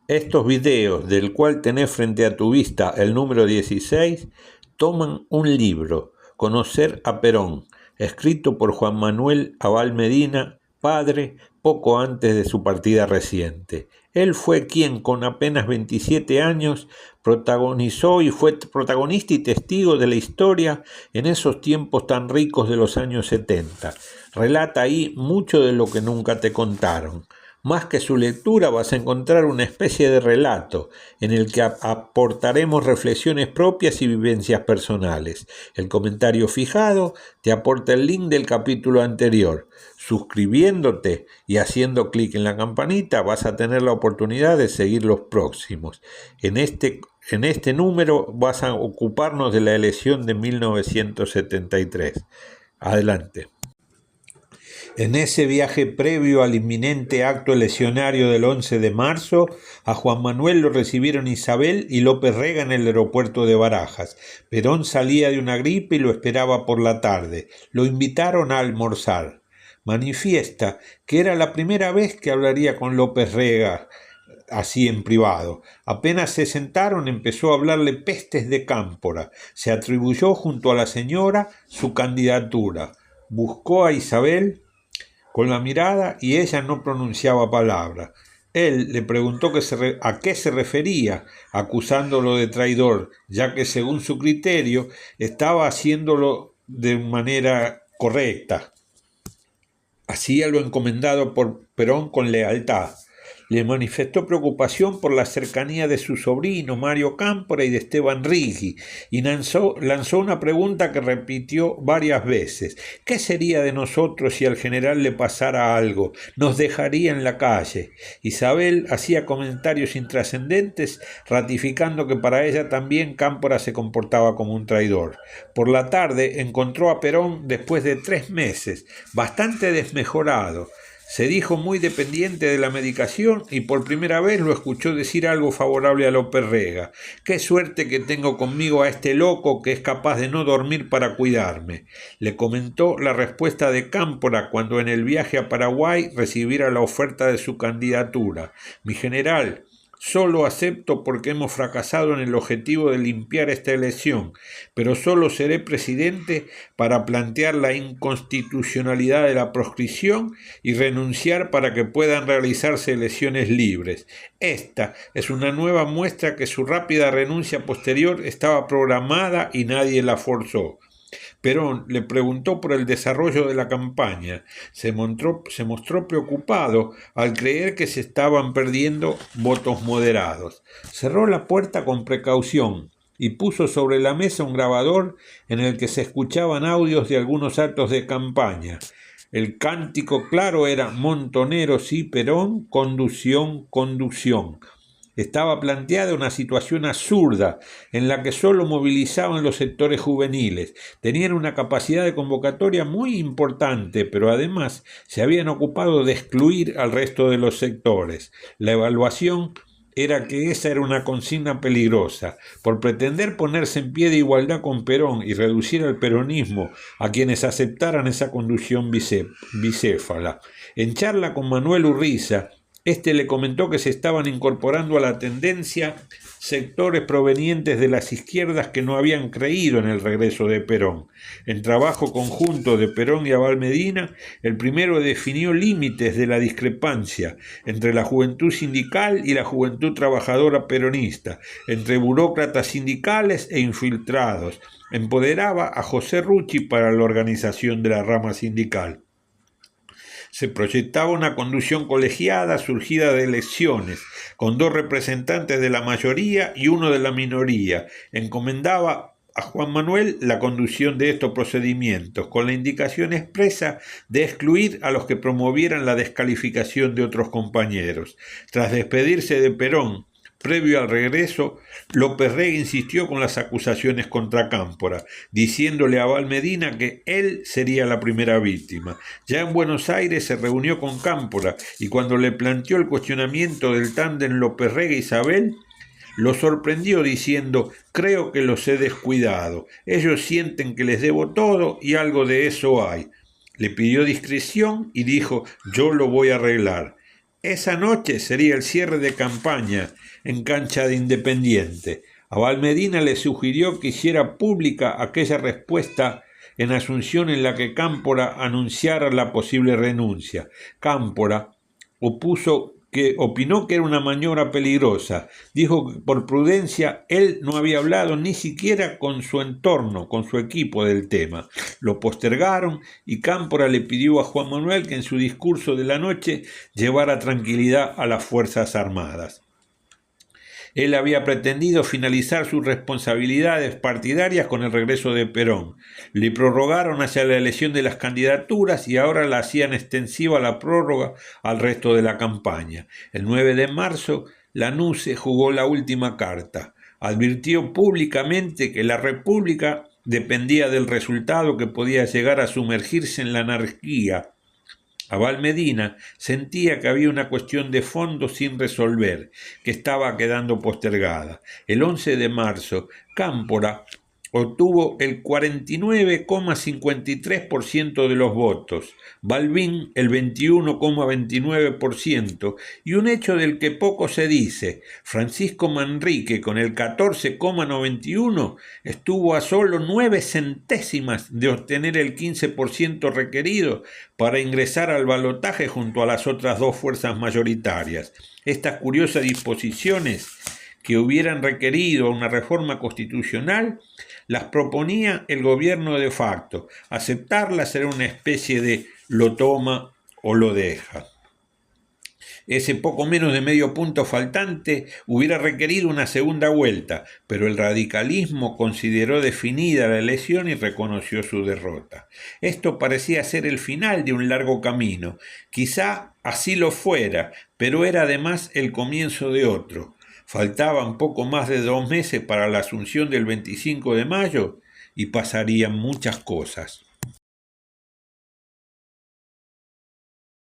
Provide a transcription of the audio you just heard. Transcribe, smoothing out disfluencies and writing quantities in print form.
Estos videos, del cual tenés frente a tu vista el número 16, toman un libro, Conocer a Perón, escrito por Juan Manuel Abal Medina, padre, poco antes de su partida reciente. Él fue quien, con apenas 27 años, protagonizó y fue protagonista y testigo de la historia en esos tiempos tan ricos de los años 70. Relata ahí mucho de lo que nunca te contaron. Más que su lectura vas a encontrar una especie de relato en el que aportaremos reflexiones propias y vivencias personales. El comentario fijado te aporta el link del capítulo anterior. Suscribiéndote y haciendo clic en la campanita vas a tener la oportunidad de seguir los próximos. En este número vas a ocuparnos de la elección de 1973. Adelante. En ese viaje previo al inminente acto eleccionario del 11 de marzo, a Juan Manuel lo recibieron Isabel y López Rega en el aeropuerto de Barajas. Perón salía de una gripe y lo esperaba por la tarde. Lo invitaron a almorzar. Manifiesta que era la primera vez que hablaría con López Rega así en privado. Apenas se sentaron empezó a hablarle pestes de Cámpora. Se atribuyó junto a la señora su candidatura. Buscó a Isabel con la mirada y ella no pronunciaba palabra. Él le preguntó a qué se refería, acusándolo de traidor, ya que según su criterio estaba haciéndolo de manera correcta. Hacía lo encomendado por Perón con lealtad. Le manifestó preocupación por la cercanía de su sobrino Mario Cámpora y de Esteban Riggi, y lanzó una pregunta que repitió varias veces. ¿Qué sería de nosotros si al general le pasara algo? ¿Nos dejaría en la calle? Isabel hacía comentarios intrascendentes, ratificando que para ella también Cámpora se comportaba como un traidor. Por la tarde encontró a Perón después de 3 meses, bastante desmejorado. Se dijo muy dependiente de la medicación y por primera vez lo escuchó decir algo favorable a López Rega. Qué suerte que tengo conmigo a este loco que es capaz de no dormir para cuidarme. Le comentó la respuesta de Cámpora cuando en el viaje a Paraguay recibiera la oferta de su candidatura. Mi general, solo acepto porque hemos fracasado en el objetivo de limpiar esta elección, pero solo seré presidente para plantear la inconstitucionalidad de la proscripción y renunciar para que puedan realizarse elecciones libres. Esta es una nueva muestra que su rápida renuncia posterior estaba programada y nadie la forzó. Perón le preguntó por el desarrollo de la campaña. Se mostró preocupado al creer que se estaban perdiendo votos moderados. Cerró la puerta con precaución y puso sobre la mesa un grabador en el que se escuchaban audios de algunos actos de campaña. El cántico claro era Montoneros y Perón, conducción, conducción. Estaba planteada una situación absurda en la que solo movilizaban los sectores juveniles. Tenían una capacidad de convocatoria muy importante, pero además se habían ocupado de excluir al resto de los sectores. La evaluación era que esa era una consigna peligrosa. Por pretender ponerse en pie de igualdad con Perón y reducir al peronismo a quienes aceptaran esa conducción bicéfala. En charla con Manuel Urriza, este le comentó que se estaban incorporando a la tendencia sectores provenientes de las izquierdas que no habían creído en el regreso de Perón. En trabajo conjunto de Perón y Abal Medina, el primero definió límites de la discrepancia entre la juventud sindical y la juventud trabajadora peronista, entre burócratas sindicales e infiltrados. Empoderaba a José Rucci para la organización de la rama sindical. Se proyectaba una conducción colegiada surgida de elecciones, con 2 representantes de la mayoría y 1 de la minoría. Encomendaba a Juan Manuel la conducción de estos procedimientos, con la indicación expresa de excluir a los que promovieran la descalificación de otros compañeros. Tras despedirse de Perón, previo al regreso, López Rega insistió con las acusaciones contra Cámpora, diciéndole a Abal Medina que él sería la primera víctima. Ya en Buenos Aires se reunió con Cámpora y cuando le planteó el cuestionamiento del tándem López Rega-Isabel, lo sorprendió diciendo: creo que los he descuidado, ellos sienten que les debo todo y algo de eso hay. Le pidió discreción y dijo: yo lo voy a arreglar. Esa noche sería el cierre de campaña en cancha de Independiente. A Valmedina le sugirió que hiciera pública aquella respuesta en Asunción en la que Cámpora anunciara la posible renuncia. Cámpora opinó que era una maniobra peligrosa. Dijo que por prudencia él no había hablado ni siquiera con su entorno, con su equipo del tema. Lo postergaron y Cámpora le pidió a Juan Manuel que en su discurso de la noche llevara tranquilidad a las Fuerzas Armadas. Él había pretendido finalizar sus responsabilidades partidarias con el regreso de Perón. Le prorrogaron hacia la elección de las candidaturas y ahora la hacían extensiva la prórroga al resto de la campaña. El 9 de marzo, Lanusse jugó la última carta. Advirtió públicamente que la República dependía del resultado que podía llegar a sumergirse en la anarquía. Abal Medina sentía que había una cuestión de fondo sin resolver, que estaba quedando postergada. El 11 de marzo, Cámpora obtuvo el 49,53% de los votos, Balbín el 21,29% y un hecho del que poco se dice, Francisco Manrique con el 14,91% estuvo a solo 9 centésimas de obtener el 15% requerido para ingresar al balotaje junto a las otras dos fuerzas mayoritarias. Estas curiosas disposiciones que hubieran requerido una reforma constitucional las proponía el gobierno de facto. Aceptarlas era una especie de lo toma o lo deja. Ese poco menos de medio punto faltante hubiera requerido una segunda vuelta, pero el radicalismo consideró definida la elección y reconoció su derrota. Esto parecía ser el final de un largo camino. Quizá así lo fuera, pero era además el comienzo de otro. Faltaban poco más de 2 meses para la Asunción del 25 de mayo y pasarían muchas cosas.